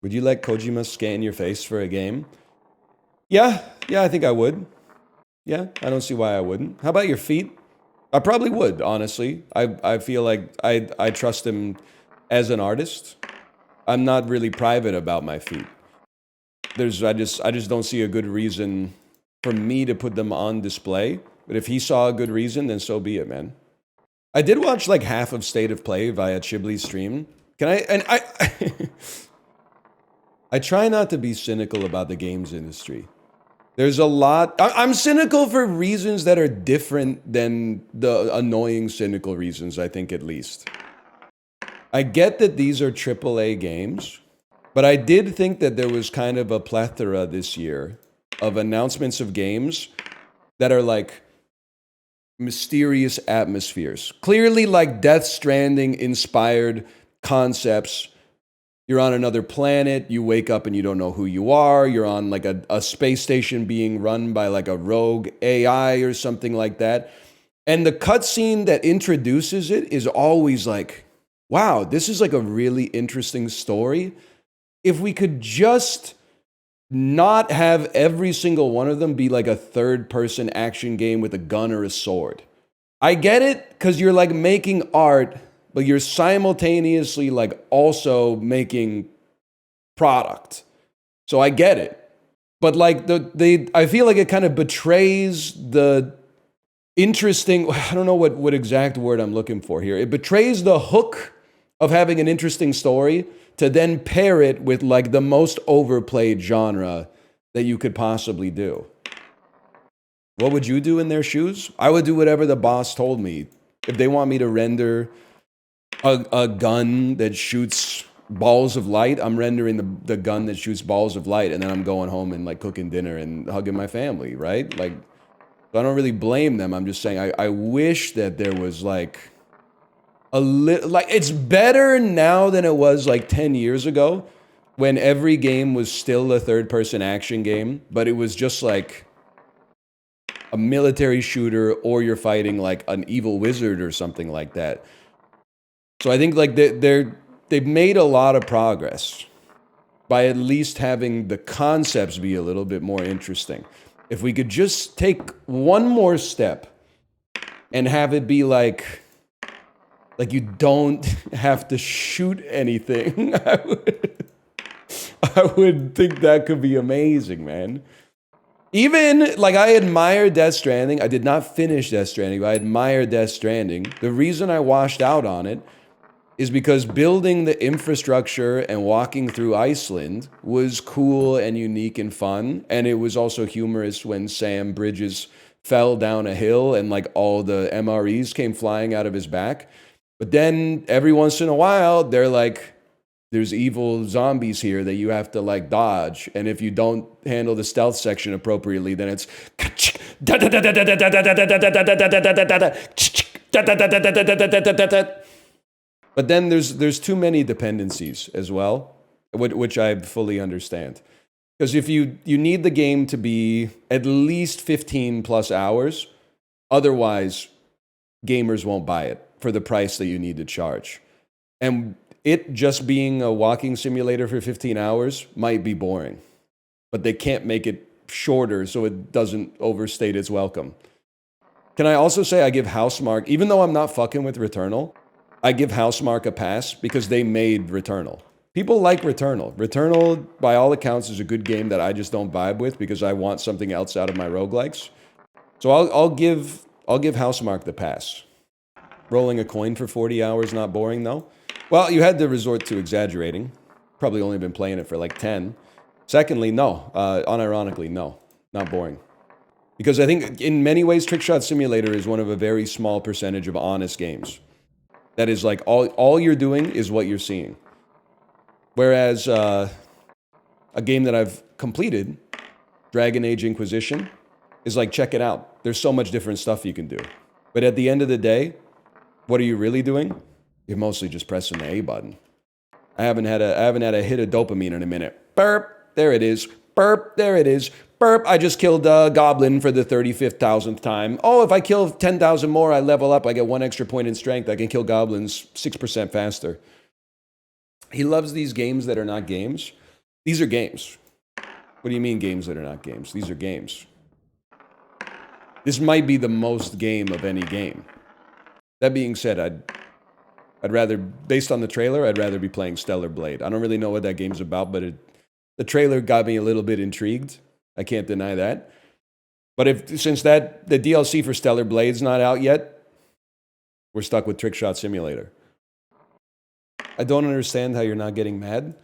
Would you let Kojima scan your face for a game? Yeah, I think I would. Yeah, I don't see why I wouldn't. How about your feet? I probably would, honestly. I feel like I trust him as an artist. I'm not really private about my feet. I just don't see a good reason for me to put them on display. But if he saw a good reason, then so be it, man. I did watch like half of State of Play via Chibli's stream. Can I? And I, I try not to be cynical about the games industry. There's a lot. I'm cynical for reasons that are different than the annoying cynical reasons, I think, at least. I get that these are AAA games, but I did think that there was kind of a plethora this year of announcements of games that are like mysterious atmospheres. Clearly, like Death Stranding inspired concepts. You're on another planet, you wake up and you don't know who you are. You're on like a space station being run by like a rogue AI or something like that. And the cutscene that introduces it is always like, wow, this is like a really interesting story. If we could just not have every single one of them be like a third-person action game with a gun or a sword. I get it, because you're like making art, but you're simultaneously like also making product. So I get it. But like I feel like it kind of betrays the interesting, I don't know what exact word I'm looking for here. It betrays the hook of having an interesting story to then pair it with like the most overplayed genre that you could possibly do. What would you do in their shoes? I would do whatever the boss told me. If they want me to render a gun that shoots balls of light, I'm rendering the gun that shoots balls of light, and then I'm going home and like cooking dinner and hugging my family, right? Like, I don't really blame them. I'm just saying I wish that there was like like it's better now than it was like 10 years ago when every game was still a third-person action game, but it was just like a military shooter or you're fighting like an evil wizard or something like that. So I think like they've made a lot of progress by at least having the concepts be a little bit more interesting. If we could just take one more step and have it be like you don't have to shoot anything, I would think that could be amazing, man. Even, like, I admire Death Stranding. I did not finish Death Stranding, but I admire Death Stranding. The reason I washed out on it is because building the infrastructure and walking through Iceland was cool and unique and fun. And it was also humorous when Sam Bridges fell down a hill and, like, all the MREs came flying out of his back. But then every once in a while, they're like, there's evil zombies here that you have to like dodge. And if you don't handle the stealth section appropriately, then it's... But then there's too many dependencies as well, which I fully understand. Because if you need the game to be at least 15 plus hours, otherwise gamers won't buy it for the price that you need to charge. And it just being a walking simulator for 15 hours might be boring, but they can't make it shorter so it doesn't overstate its welcome. Can I also say I give Housemarque, even though I'm not fucking with Returnal, I give Housemarque a pass because they made Returnal. People like Returnal. Returnal, by all accounts, is a good game that I just don't vibe with because I want something else out of my roguelikes. So I'll give Housemarque the pass. Rolling a coin for 40 hours, not boring, though? Well, you had to resort to exaggerating. Probably only been playing it for like 10. Secondly, no. Unironically, no. Not boring. Because I think in many ways, Trickshot Simulator is one of a very small percentage of honest games. That is like all you're doing is what you're seeing. Whereas a game that I've completed, Dragon Age Inquisition, is like, check it out. There's so much different stuff you can do. But at the end of the day, what are you really doing? You're mostly just pressing the A button. I haven't had a hit of dopamine in a minute. Burp, there it is. Burp, there it is. Burp, I just killed a goblin for the 35,000th time. Oh, if I kill 10,000 more, I level up. I get 1 extra point in strength. I can kill goblins 6% faster. He loves these games that are not games. These are games. What do you mean games that are not games? These are games. This might be the most game of any game. That being said, I'd rather, based on the trailer, I'd rather be playing Stellar Blade. I don't really know what that game's about, but the trailer got me a little bit intrigued. I can't deny that. But since the DLC for Stellar Blade's not out yet, we're stuck with Trickshot Simulator. I don't understand how you're not getting mad.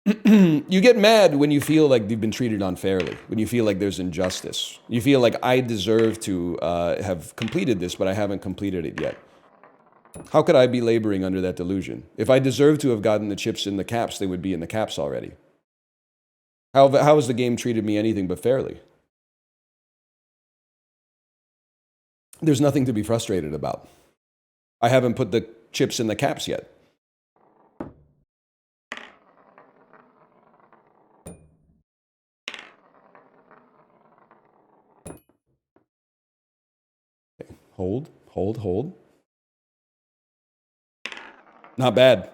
You get mad when you feel like you've been treated unfairly, when you feel like there's injustice. You feel like I deserve to have completed this, but I haven't completed it yet. How could I be laboring under that delusion? If I deserved to have gotten the chips in the caps, they would be in the caps already. How has the game treated me anything but fairly? There's nothing to be frustrated about. I haven't put the chips in the caps yet. Okay. Hold. Not bad.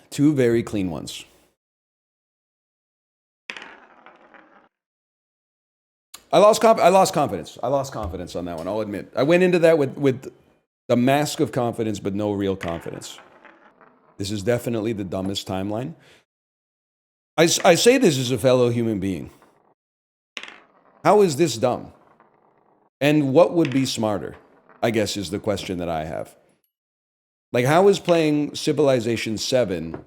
Two very clean ones. I lost confidence. I lost confidence on that one, I'll admit. I went into that with the mask of confidence, but no real confidence. This is definitely the dumbest timeline. I say this as a fellow human being. How is this dumb? And what would be smarter, I guess, is the question that I have. Like, how is playing Civilization 7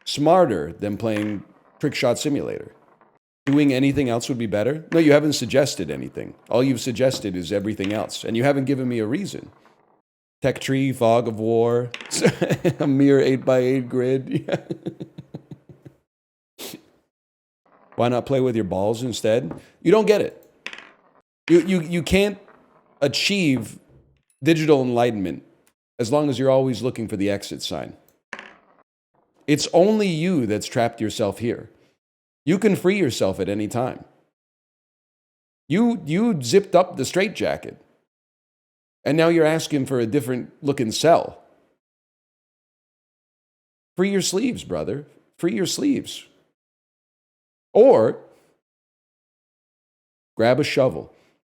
smarter than playing Trickshot Simulator? Doing anything else would be better? No, you haven't suggested anything. All you've suggested is everything else, and you haven't given me a reason. Tech Tree, Fog of War, a mere 8x8 grid. Why not play with your balls instead? You don't get it. You can't achieve digital enlightenment as long as you're always looking for the exit sign. It's only you that's trapped yourself here. You can free yourself at any time. You zipped up the straitjacket, and now you're asking for a different looking cell. Free your sleeves, brother. Free your sleeves. Or grab a shovel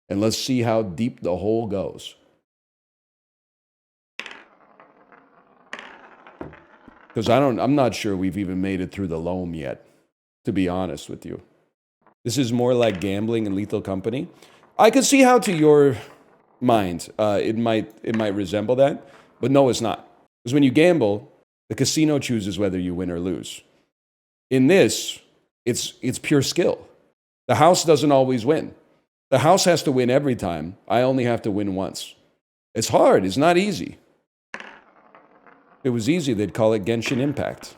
and let's see how deep the hole goes. Because I'm not sure we've even made it through the loam yet, to be honest with you. This is more like gambling and Lethal Company. I could see how to your mind it might resemble that, but no, it's not. Because when you gamble, the casino chooses whether you win or lose. In this, it's pure skill. The house doesn't always win. The house has to win every time. I only have to win once. It's hard. It's not easy. If it was easy, they'd call it Genshin Impact.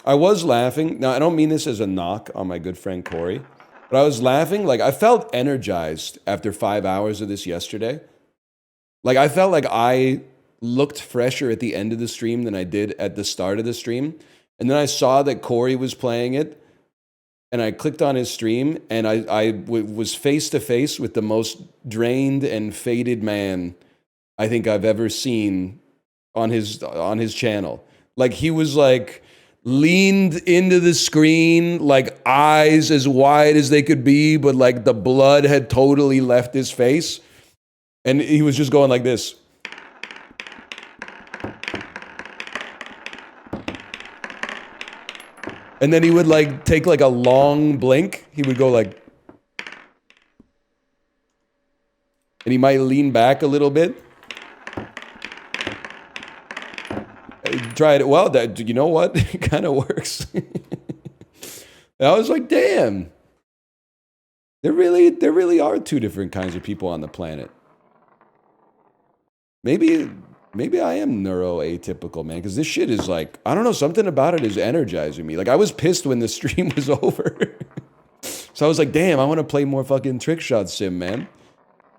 I was laughing. Now, I don't mean this as a knock on my good friend Corey, but I was laughing. Like, I felt energized after 5 hours of this yesterday. Like, I felt like I looked fresher at the end of the stream than I did at the start of the stream. And then I saw that Corey was playing it, and I clicked on his stream, and I was face to face with the most drained and faded man I think I've ever seen on his channel. Like, he was like leaned into the screen, like eyes as wide as they could be, but like the blood had totally left his face. And he was just going like this. And then he would like take like a long blink. He would go like, and he might lean back a little bit. Tried it. Well, that, you know what? It kind of works. And I was like, damn. There really are two different kinds of people on the planet. Maybe I am neuroatypical, man, because this shit is like, I don't know, something about it is energizing me. Like, I was pissed when the stream was over. So I was like, damn, I want to play more fucking Trickshot Sim, man.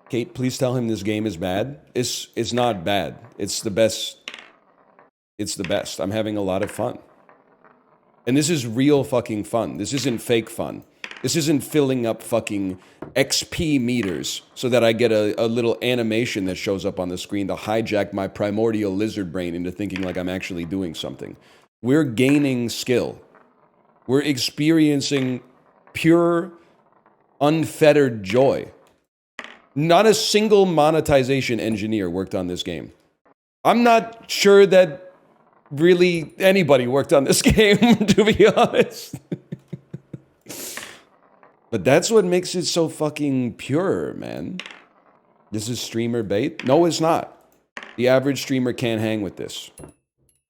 Kate, please tell him this game is bad. It's not bad. It's the best It's the best. I'm having a lot of fun. And this is real fucking fun. This isn't fake fun. This isn't filling up fucking XP meters so that I get a little animation that shows up on the screen to hijack my primordial lizard brain into thinking like I'm actually doing something. We're gaining skill. We're experiencing pure, unfettered joy. Not a single monetization engineer worked on this game. I'm not sure that really anybody worked on this game, to be honest. But that's what makes it so fucking pure, man. This is streamer bait? No, it's not. The average streamer can't hang with this.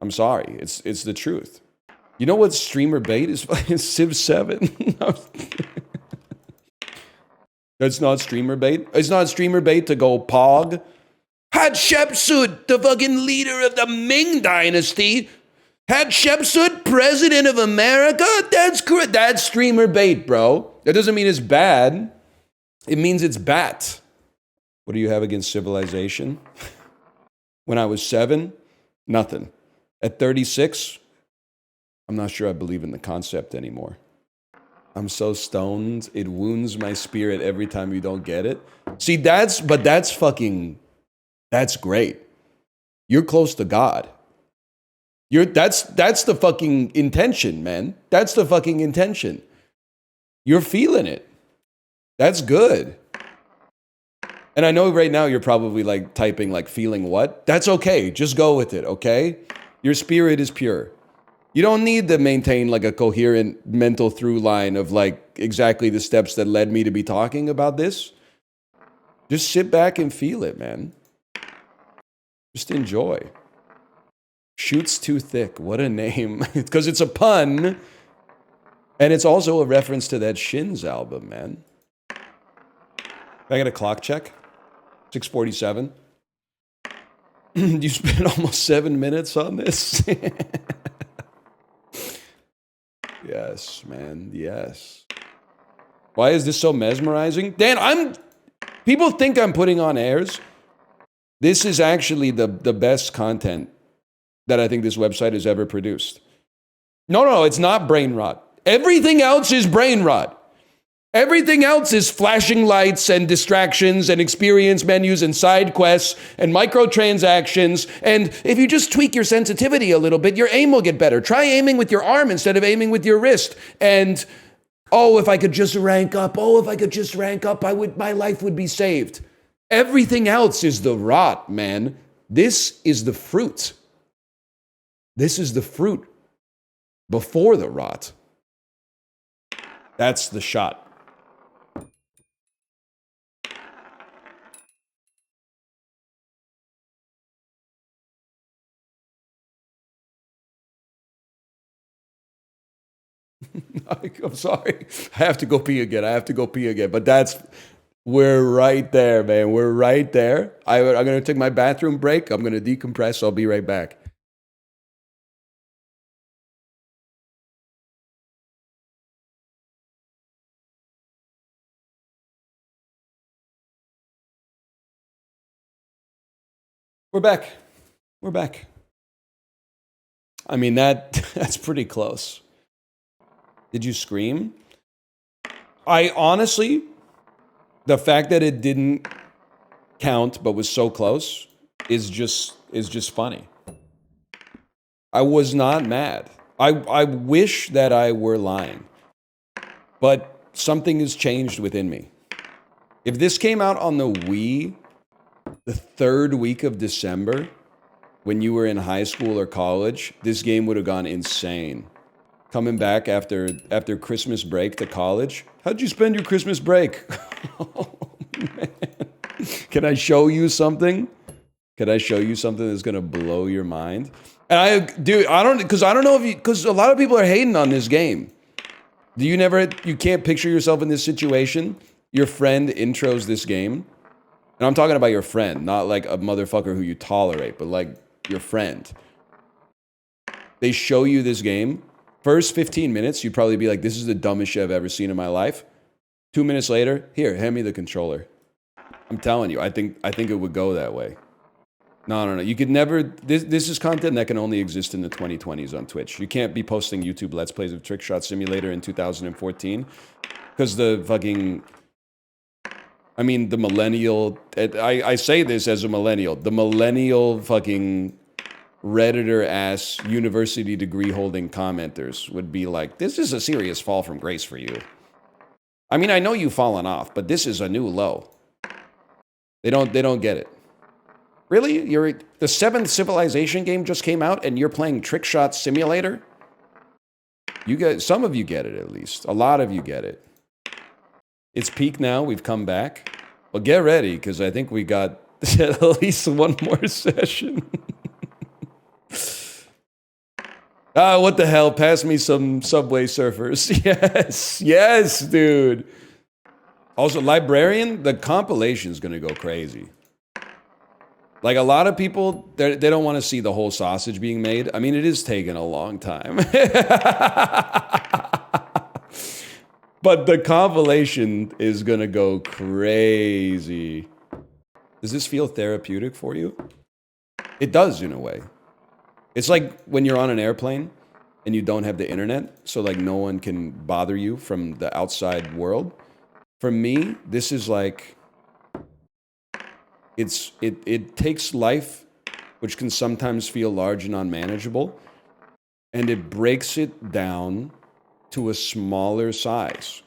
I'm sorry. It's the truth. You know what streamer bait is? It's Civ 7. That's not streamer bait. It's not streamer bait to go pog. Hatshepsut, the fucking leader of the Ming Dynasty. Hatshepsut, president of America? That's streamer bait, bro. That doesn't mean it's bad. It means it's bat. What do you have against civilization? When I was 7, nothing. At 36, I'm not sure I believe in the concept anymore. I'm so stoned, it wounds my spirit every time you don't get it. See, that's great. You're close to God. That's the fucking intention, man. That's the fucking intention. You're feeling it. That's good. And I know right now you're probably like typing like feeling what? That's okay. Just go with it, okay? Your spirit is pure. You don't need to maintain like a coherent mental through line of like exactly the steps that led me to be talking about this. Just sit back and feel it, man. Just enjoy. Shoots Too Thick. What a name. Because it's a pun. And it's also a reference to that Shins album, man. I got a clock check. 6:47. You spent almost 7 minutes on this. Yes, man. Yes. Why is this so mesmerizing? Dan, people think I'm putting on airs. This is actually the best content that I think this website has ever produced. No, it's not brain rot. Everything else is brain rot. Everything else is flashing lights and distractions and experience menus and side quests and microtransactions. And if you just tweak your sensitivity a little bit, your aim will get better. Try aiming with your arm instead of aiming with your wrist. And, if I could just rank up. My life would be saved. Everything else is the rot, man. This is the fruit. This is the fruit before the rot. That's the shot. I'm sorry. I have to go pee again. But we're right there, man. We're right there. I'm going to take my bathroom break. I'm going to decompress. I'll be right back. We're back. I mean, that's pretty close. Did you scream? I honestly, the fact that it didn't count but was so close is just funny. I was not mad. I wish that I were lying. But something has changed within me. If this came out on the Wii the third week of December, when you were in high school or college, this game would have gone insane. Coming back after Christmas break to college. How'd you spend your Christmas break? Oh, man. Can I show you something? That's gonna blow your mind? And because I don't know because a lot of people are hating on this game. You can't picture yourself in this situation? Your friend intros this game. And I'm talking about your friend, not like a motherfucker who you tolerate, but like your friend. They show you this game. First 15 minutes, you'd probably be like, this is the dumbest shit I've ever seen in my life. 2 minutes later, here, hand me the controller. I'm telling you, I think it would go that way. No. You could never. This is content that can only exist in the 2020s on Twitch. You can't be posting YouTube Let's Plays of Trick Shot Simulator in 2014 because the fucking. I mean, the millennial. I say this as a millennial. The millennial fucking Redditor ass university degree holding commenters would be like, "This is a serious fall from grace for you." I mean, I know you've fallen off, but this is a new low. They don't get it. Really? The 7th Civilization game just came out and you're playing Trick Shot Simulator? Some of you get it at least. A lot of you get it. It's peak now, we've come back. Well, get ready, because I think we got at least one more session. What the hell? Pass me some Subway Surfers. Yes, dude. Also, Librarian, the compilation is going to go crazy. Like, a lot of people, they don't want to see the whole sausage being made. I mean, it is taking a long time. But the compilation is going to go crazy. Does this feel therapeutic for you? It does, in a way. It's like when you're on an airplane and you don't have the internet, so like no one can bother you from the outside world. For me, this is like, it takes life, which can sometimes feel large and unmanageable, and it breaks it down to a smaller size.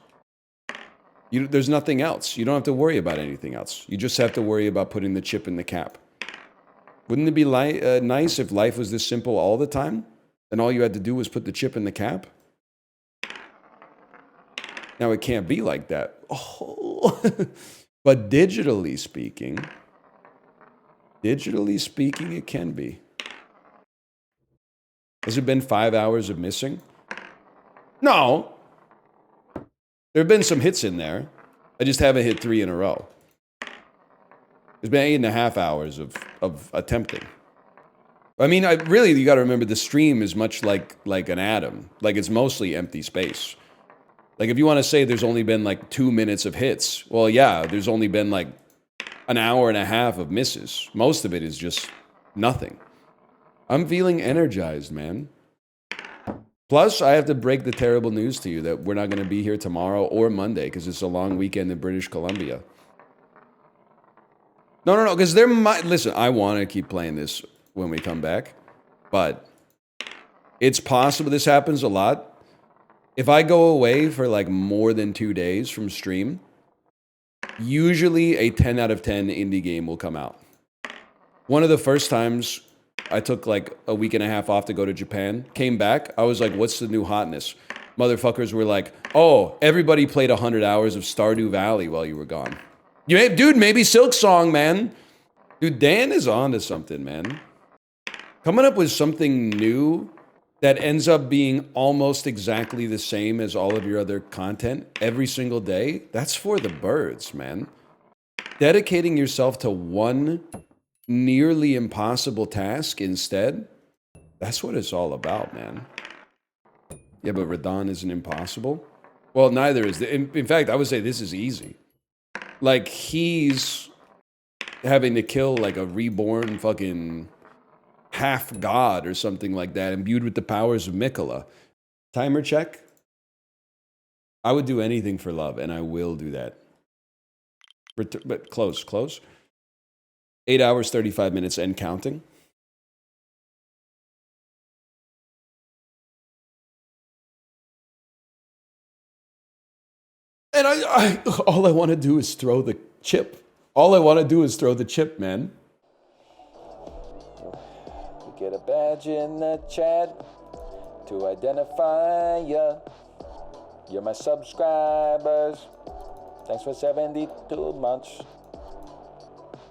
There's nothing else. You don't have to worry about anything else. You just have to worry about putting the chip in the cap. Wouldn't it be nice if life was this simple all the time, and all you had to do was put the chip in the cap? Now, it can't be like that. Oh. But digitally speaking, it can be. Has it been 5 hours of missing? No. There have been some hits in there. I just haven't hit 3 in a row. It's been 8.5 hours of attempting. I mean, really, you got to remember the stream is much like an atom. Like, it's mostly empty space. Like, if you want to say there's only been like 2 minutes of hits, well, yeah, there's only been like an hour and a half of misses. Most of it is just nothing. I'm feeling energized, man. Plus, I have to break the terrible news to you that we're not going to be here tomorrow or Monday because it's a long weekend in British Columbia. No, because there might... Listen, I want to keep playing this when we come back, but it's possible this happens a lot. If I go away for like more than 2 days from stream, usually a 10 out of 10 indie game will come out. One of the first times I took like a week and a half off to go to Japan, came back, I was like, what's the new hotness? Motherfuckers were like, oh, everybody played 100 hours of Stardew Valley while you were gone. Dude, maybe Silk Song, man. Dude, Dan is on to something, man. Coming up with something new that ends up being almost exactly the same as all of your other content every single day, that's for the birds, man. Dedicating yourself to one nearly impossible task instead, that's what it's all about, man. Yeah, but Radon isn't impossible. Well, neither is. In fact, I would say this is easy. Like, he's having to kill like a reborn fucking half god or something like that, imbued with the powers of Mikola. Timer check. I would do anything for love, and I will do that. But close. 8 hours, 35 minutes, and counting. And I all I want to do is throw the chip. All I want to do is throw the chip, man. You get a badge in the chat to identify ya. You're my subscribers. Thanks for 72 months.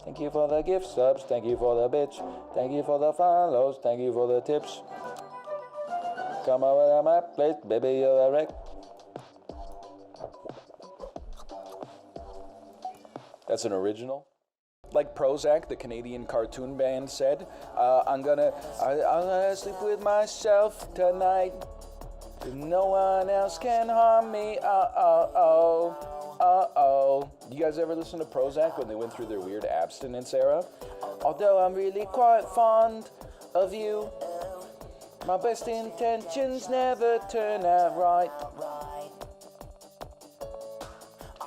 Thank you for the gift subs. Thank you for the bitch. Thank you for the follows. Thank you for the tips. Come over to my place, baby, you're a wreck. That's an original. Like Prozac, the Canadian cartoon band, said, I'm gonna sleep with myself tonight. No one else can harm me. Oh. Uh-oh. You guys ever listen to Prozac when they went through their weird abstinence era? Although I'm really quite fond of you, my best intentions never turn out right.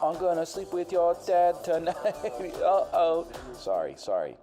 I'm gonna sleep with your dad tonight. Uh-oh. Sorry.